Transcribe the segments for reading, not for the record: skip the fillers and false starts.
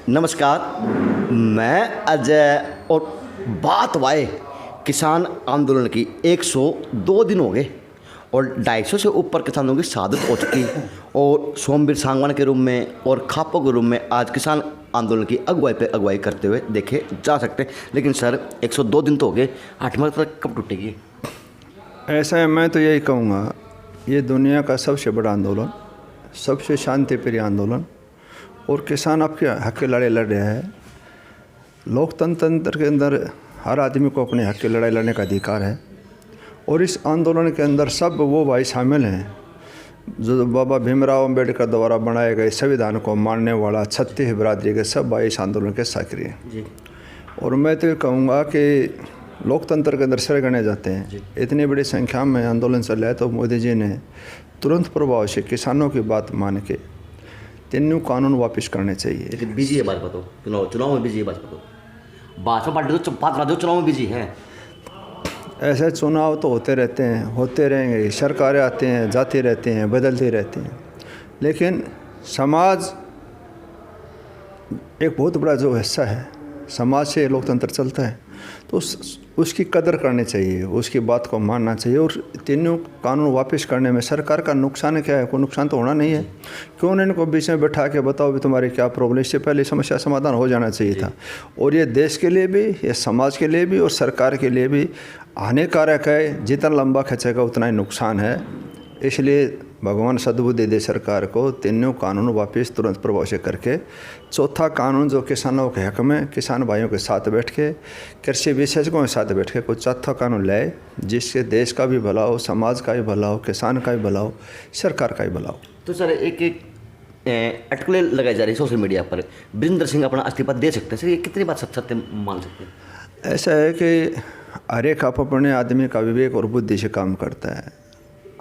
नमस्कार, मैं अजय और बात वाए किसान आंदोलन की 102 दिन हो गए और 250 से ऊपर किसानों की शहादत हो चुकी और सोमवीर सांगवान के रूप में और खापो के रूप में आज किसान आंदोलन की अगुवाई पे अगुवाई करते हुए देखे जा सकते हैं। लेकिन सर 102 दिन तो हो गए, 8वां तक कब टूटेगी? ऐसा है, मैं तो यही कहूँगा, ये दुनिया का सबसे बड़ा आंदोलन, सबसे शांतिप्रिय आंदोलन और किसान आपके हक के लड़ाई लड़ रहा है। लोकतंत्र के अंदर हर आदमी को अपने हक की लड़ाई लड़ने का अधिकार है और इस आंदोलन के अंदर सब वो भाई शामिल हैं जो बाबा भीमराव अंबेडकर द्वारा बनाए गए संविधान को मानने वाला छत्तीस बिरादरी के सब भाई इस आंदोलन के सक्रिय हैं। और मैं तो ये कहूँगा कि लोकतंत्र के अंदर सिर गणे जाते हैं। इतनी बड़ी संख्या में आंदोलन चल रहा है तो मोदी जी ने तुरंत प्रभाव से किसानों की बात मान के तीनों कानून वापस करने चाहिए। लेकिन बिजी है भाजपा, तो चुनाव में बिजी है भाजपा, तो भाजपा पार्टी तो बात राज्यों चुनाव में बिजी है। ऐसे चुनाव तो होते रहते हैं, होते रहेंगे, सरकारें आते हैं जाती रहती हैं, बदलती रहती हैं, लेकिन समाज एक बहुत बड़ा जो हिस्सा है, समाज से लोकतंत्र चलता है, तो उसकी कदर करनी चाहिए, उसकी बात को मानना चाहिए। और तीनों कानून वापस करने में सरकार का नुकसान क्या है? कोई नुकसान तो होना नहीं है। क्यों नहीं इनको बीच में बैठा के बताओ भी तुम्हारी क्या प्रॉब्लम, इससे पहले समस्या समाधान हो जाना चाहिए था। और ये देश के लिए भी, ये समाज के लिए भी और सरकार के लिए भी हानिकारक है। जितना लंबा खींचेगा उतना ही नुकसान है। इसलिए भगवान सद्बुद्धि दे सरकार को, तीनों कानून वापस तुरंत प्रभाव से करके चौथा कानून जो किसानों के हक में, किसान भाइयों के साथ बैठ के, कृषि विशेषज्ञों के साथ बैठ के कोई चौथा कानून लाए जिससे देश का भी भला हो, समाज का भी भला हो, किसान का भी भला हो, सरकार का भी भला हो। तो सर एक अटकलें लगाई जा रही है सोशल मीडिया पर, वीरेंद्र सिंह अपना इस्तीफा दे सकते हैं। सर ये कितनी बात सत्य मान सकते हैं? ऐसा है कि हर एक आप अपने आदमी का विवेक और बुद्धि से काम करता है।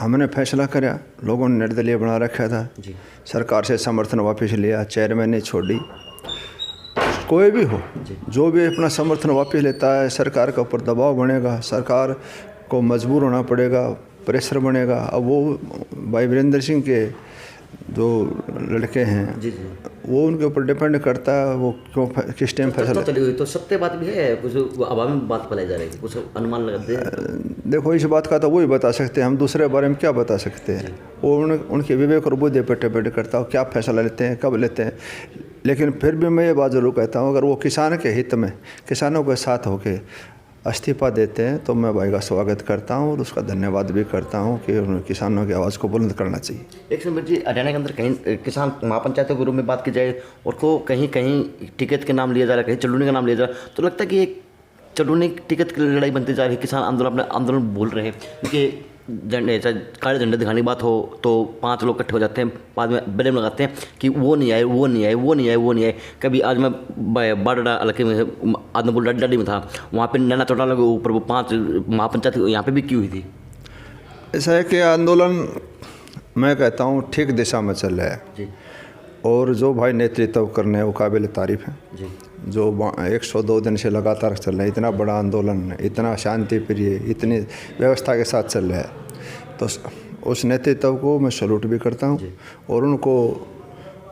हमने फैसला करा, लोगों ने निर्दलीय बना रखा था, सरकार से समर्थन वापस लिया, चेयरमैन ने छोड़ी। कोई भी हो, जो भी अपना समर्थन वापस लेता है, सरकार के ऊपर दबाव बनेगा, सरकार को मजबूर होना पड़ेगा, प्रेशर बनेगा। अब वो भाई वीरेंद्र सिंह के जो लड़के हैं वो उनके ऊपर डिपेंड करता है वो क्यों किस टाइम फैसला चली हुई। तो सत्य बात भी है, कुछ हवा में बात फैलाई जा रही है, कुछ अनुमान लगाते हैं। देखो, इस बात का तो वही बता सकते हैं, हम दूसरे बारे में क्या बता सकते हैं। वो उनके विवेक और बुद्धि पर डिपेंड करता है क्या फैसला लेते हैं, कब लेते हैं। लेकिन फिर भी मैं ये बात जरूर कहता हूँ, अगर वो किसान के हित में, किसानों के साथ होकर इस्तीफा देते हैं तो मैं भाई का स्वागत करता हूँ और उसका धन्यवाद भी करता हूँ कि उन्हें किसानों की आवाज़ को बुलंद करना चाहिए। एक समय जी, हरियाणा के अंदर कहीं किसान महापंचायतों के रूप में बात की जाए और को कहीं कहीं टिकट के नाम लिया जा रहा है, कहीं चलूनी का नाम लिया जा रहा है, तो लगता है कि एक चलूनी टिकट की लड़ाई बनती जा रही है। किसान आंदोलन अपना आंदोलन भूल रहे हैं क्योंकि झंडे काले झंडे दिखाने की बात हो तो 5 लोग इकट्ठे हो जाते हैं, बाद में ब्लेम लगाते हैं कि वो नहीं आए, वो नहीं आए, वो नहीं आए, वो नहीं आए। कभी आज मैं बाडा इलाके में आदमपुर डड्डी में था, वहाँ पे नैना चौटाला के ऊपर वो 5 महापंचायत यहाँ पे भी की हुई थी। ऐसा है कि आंदोलन मैं कहता हूँ ठीक दिशा में चल रहा है जी। और जो भाई नेतृत्व करने हैं वो काबिल तारीफ़ है जी। जो 102 दिन से लगातार चल रहा है, इतना बड़ा आंदोलन, इतना शांतिप्रिय, इतनी व्यवस्था के साथ चल रहा है, तो उस नेतृत्व को मैं सैल्यूट भी करता हूँ और उनको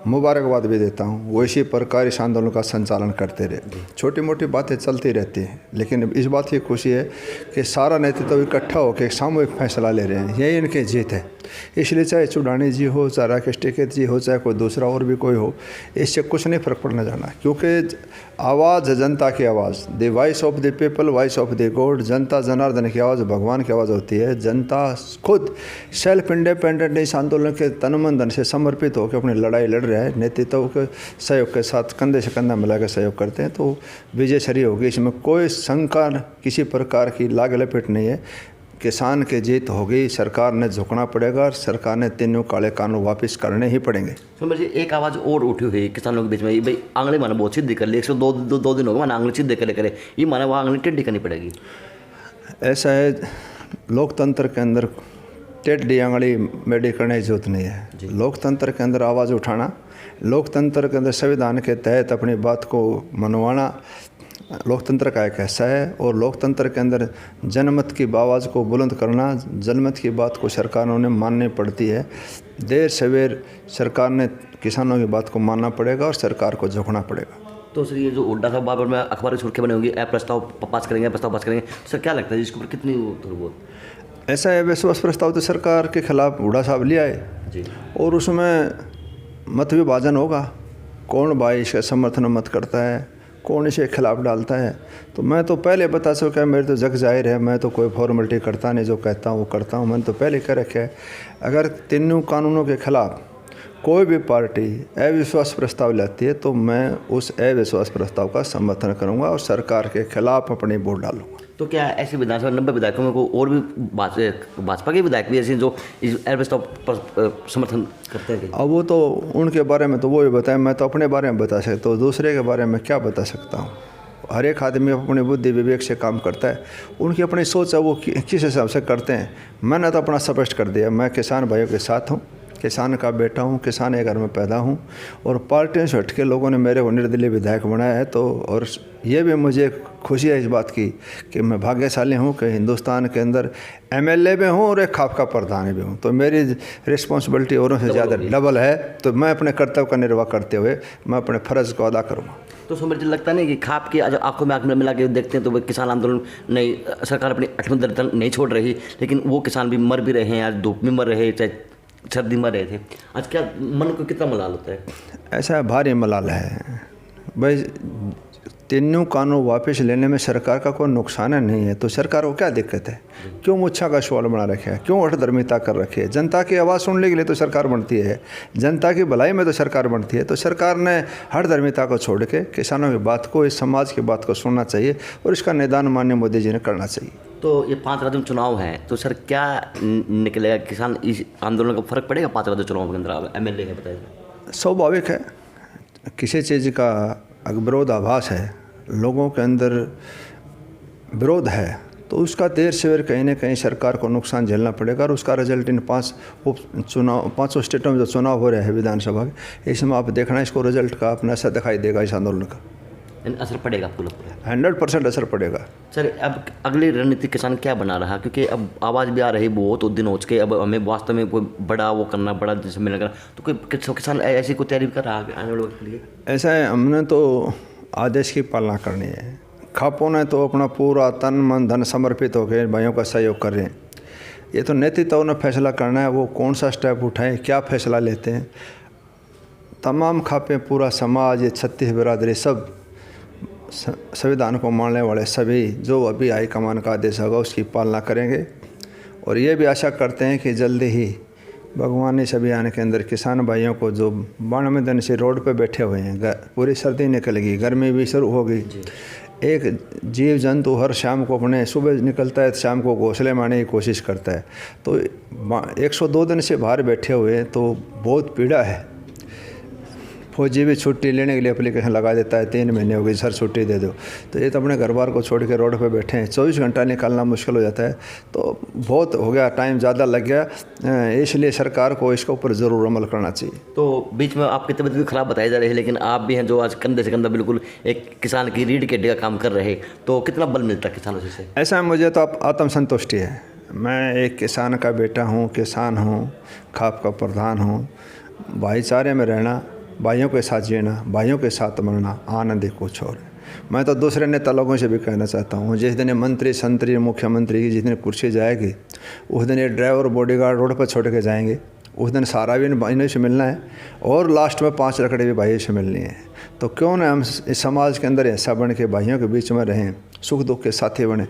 मुबारकबाद भी देता हूँ। वो इसी प्रकार इस आंदोलन का संचालन करते रहे। छोटी मोटी बातें चलती रहती हैं, लेकिन इस बात की खुशी है कि सारा नेतृत्व इकट्ठा होकर सामूहिक फैसला ले रहे हैं, यही इनकी जीत है। इसलिए चाहे चुड़ानी जी हो, चाहे राकेश टिकैत जी हो, चाहे कोई दूसरा और भी कोई हो, इससे कुछ नहीं फर्क पड़ना जाना, क्योंकि आवाज़ है जनता की आवाज़, the voice of the people, voice of the God. जनता जनार्दन की आवाज़ भगवान की आवाज़ होती है। जनता खुद सेल्फ इंडिपेंडेंट इस आंदोलन के तन मन धन से समर्पित होकर अपनी लड़ाई लड़ रहा है। नेतृत्व के सहयोग के साथ कंधे से कंधा मिलाकर सहयोग करते हैं तो विजय छरी होगी, इसमें कोई शंका किसी प्रकार की लाग लपेट नहीं है। किसान की जीत होगी, सरकार ने झुकना पड़ेगा और सरकार ने तीनों काले कानून वापस करने ही पड़ेंगे। सुमर जी, एक आवाज़ और उठी हुई है किसानों के बीच में, भाई आंगली माना बहुत सीधी कर ली, 102 दिन हो गए माना आंगली सीधे करे, ये माना वो आंगली टेढ़ी करनी पड़ेगी। ऐसा है, लोकतंत्र के अंदर टेढ़ी आंगली मेढ़ी करने की जरूरत नहीं है। लोकतंत्र के अंदर आवाज़ उठाना, लोकतंत्र के अंदर संविधान के तहत अपनी बात को मनवाना लोकतंत्र का एक हिस्सा है और लोकतंत्र के अंदर जनमत की आवाज़ को बुलंद करना, जनमत की बात को सरकारों ने माननी पड़ती है। देर सवेर सरकार ने किसानों की बात को मानना पड़ेगा और सरकार को झुकना पड़ेगा। तो सर ये जो हुड्डा साहब बार बार में अखबार की सुर्खियां बनी होंगी, प्रस्ताव पास करेंगे, प्रस्ताव पास करेंगे, सर क्या लगता है इसके ऊपर कितनी थोड़ी बहुत ऐसा है, विश्वास प्रस्ताव तो सरकार के खिलाफ हुड्डा साहब ले आए जी, और उसमें मत विभाजन होगा, कौन भाई इसका समर्थन मत करता है, कौन इसे खिलाफ डालता है। तो मैं तो पहले बता सकूँ, मेरे तो जग जाहिर है, मैं तो कोई फॉर्मेलिटी करता नहीं, जो कहता हूँ वो करता हूँ। मैंने तो पहले कह रखा है, अगर तीनों कानूनों के खिलाफ कोई भी पार्टी अविश्वास प्रस्ताव लाती है तो मैं उस अविश्वास प्रस्ताव का समर्थन करूंगा और सरकार के खिलाफ अपनी वोट डालूंगा। तो क्या ऐसी विधानसभा 90 विधायकों में को और भी भाजपा के विधायक भी ऐसे जो इस प्रस्ताव पर समर्थन करते हैं? अब वो तो उनके बारे में तो वो ही बताएं, मैं तो अपने बारे में बता सकता हूँ, दूसरे के बारे में क्या बता सकता हूँ। हर एक आदमी अपनी बुद्धि विवेक से काम करता है, उनकी अपनी सोच है, वो किस हिसाब से करते हैं। मैंने तो अपना स्पष्ट कर दिया, मैं किसान भाइयों के साथ हूँ, किसान का बेटा हूँ, किसान के घर में पैदा हूँ और पार्टियों से हटके लोगों ने मेरे को निर्दलीय विधायक बनाया है। तो और ये भी मुझे खुशी है इस बात की कि मैं भाग्यशाली हूँ कि हिंदुस्तान के अंदर एमएलए भी हूँ और एक खाप का प्रधान भी हूँ। तो मेरी रिस्पॉन्सिबिलिटी औरों से ज़्यादा डबल है। तो मैं अपने कर्तव्य का निर्वाह करते हुए मैं अपने फ़र्ज़ को अदा करूँगा। तो सर मुझे लगता नहीं कि खाप की आंखों में आंख में मिला के देखते हैं तो वो किसान आंदोलन नहीं, सरकार अपनी आत्मनिर्भर नहीं छोड़ रही, लेकिन वो किसान भी मर भी रहे हैं, आज धूप में मर रहे, चाहे सर्दी में रहे थे। आज क्या मन को कितना मलाल होता है? ऐसा भारी मलाल है भाई, तीनों कानून वापस लेने में सरकार का कोई नुकसान नहीं है, तो सरकार को क्या दिक्कत है? क्यों मुच्छा का सवाल बना रखे है, क्यों हठधर्मिता कर रखी है? जनता की आवाज़ सुनने के लिए तो सरकार बनती है, जनता की भलाई में तो सरकार बनती है। तो सरकार ने हठधर्मिता को छोड़ के किसानों की बात को, इस समाज की बात को सुनना चाहिए और इसका निदान माननीय मोदी जी ने करना चाहिए। तो ये 5 राज्यों में चुनाव हैं, तो सर क्या निकलेगा? किसान इस आंदोलन का फर्क पड़ेगा 5 राज्यों चुनाव के अंदर? एमएलए है बताइए। स्वाभाविक है, किसी चीज़ का विरोधाभास है, लोगों के अंदर विरोध है, तो उसका देर सवेर कहीं ना कहीं सरकार को नुकसान झेलना पड़ेगा और उसका रिजल्ट इन 5 स्टेटों में जो चुनाव हो रहे हैं विधानसभा के, इसमें आप देखना इसको रिजल्ट का अपना असर दिखाई देगा। इस आंदोलन का असर पड़ेगा पूरा 100% असर पड़ेगा। सर अब अगली रणनीति किसान क्या बना रहा? क्योंकि अब आवाज़ भी आ रही बहुत दिन हो चुके, अब हमें वास्तव में कोई बड़ा वो करना, बड़ा जैसे मिलना करना, तो कोई किसान ऐसी कोई तैयारी कर रहा है आने वाले वक्त के लिए? ऐसा है, हमने तो आदेश की पालना करनी है। खापों ने तो अपना पूरा तन मन धन समर्पित होकर भाइयों का सहयोग कर रहे हैं। ये तो नेतृत्व ने फैसला करना है, वो कौन सा स्टेप उठाएं, क्या फैसला लेते हैं। तमाम खापे, पूरा समाज, ये 36 बिरादरी, सब संविधान को मानने वाले सभी जो अभी हाईकमान का आदेश होगा उसकी पालना करेंगे और ये भी आशा करते हैं कि जल्दी ही भगवान इस अभियान के अंदर किसान भाइयों को जो 92 दिन से रोड पे बैठे हुए हैं, पूरी सर्दी निकलेगी, गर्मी भी शुरू होगी, एक जीव जंतु हर शाम को अपने सुबह निकलता है, शाम को घोंसले में आने की कोशिश करता है। तो 102 दिन से बाहर बैठे हुए हैं, तो बहुत पीड़ा है। फौजी भी छुट्टी लेने के लिए एप्लीकेशन लगा देता है, 3 महीने हो गए सर छुट्टी दे दो। तो ये तो अपने घर बार को छोड़ के रोड पे बैठे हैं, 24 घंटा निकालना मुश्किल हो जाता है। तो बहुत हो गया, टाइम ज़्यादा लग गया, इसलिए सरकार को इसके ऊपर ज़रूर अमल करना चाहिए। तो बीच में आपकी तबीयत भी ख़राब बताई जा रही है, लेकिन आप भी हैं जो आज कंधे से कंधा बिल्कुल एक किसान की रीढ़ के हड्डी का काम कर रहे, तो कितना बल मिलता है किसानों से? ऐसा है, मुझे तो आत्मसंतुष्टि है। मैं एक किसान का बेटा हूँ, किसान हूँ, खाप का प्रधान हूँ। भाईचारे में रहना, भाइयों के साथ जीना, भाइयों के साथ मरना, आनंद कुछ और है। मैं तो दूसरे नेता लोगों से भी कहना चाहता हूँ, जिस दिन मंत्री संतरी मुख्यमंत्री की जिस दिन कुर्सी जाएगी, उस दिन ये ड्राइवर बॉडीगार्ड रोड पर छोड़ के जाएंगे, उस दिन सारा भी भाइयों से मिलना है और लास्ट में 5 रकड़े भी भाइयों से मिलनी है। तो क्यों ना हम इस समाज के अंदर ऐसा बन के भाइयों के बीच में रहें, सुख दुख के साथी बने।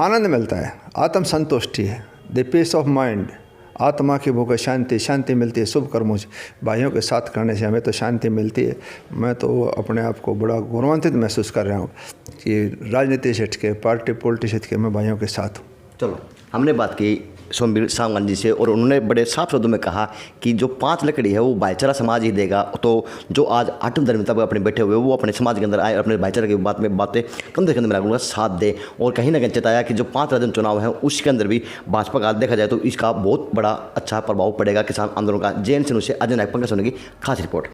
आनंद मिलता है, आत्मसंतुष्टि है, द पीस ऑफ माइंड, आत्मा की भूख, शांति मिलती है। शुभ कर्मों से भाइयों के साथ करने से हमें तो शांति मिलती है। मैं तो अपने आप को बड़ा गौरवान्वित महसूस कर रहा हूँ कि राजनीति से हट के, पार्टी पॉलिटिक्स हट के मैं भाइयों के साथ हूँ। चलो, हमने बात की सोमवीर सावंत जी से और उन्होंने बड़े साफ शब्दों में कहा कि जो 5 लकड़ी है वो भाईचारा समाज ही देगा। तो जो आज आत्मधर्मिता पर अपने बैठे हुए वो अपने समाज के अंदर आए, अपने भाईचारे की बातें कंधे से कंधे मिलाकर साथ दे और कहीं ना कहीं चेताया कि जो 5 राज्य चुनाव है उसके अंदर भी भाजपा का देखा जाए तो इसका बहुत बड़ा अच्छा प्रभाव पड़ेगा किसान आंदोलन का। JN से अजय नायक पंकज सोनी की खास रिपोर्ट।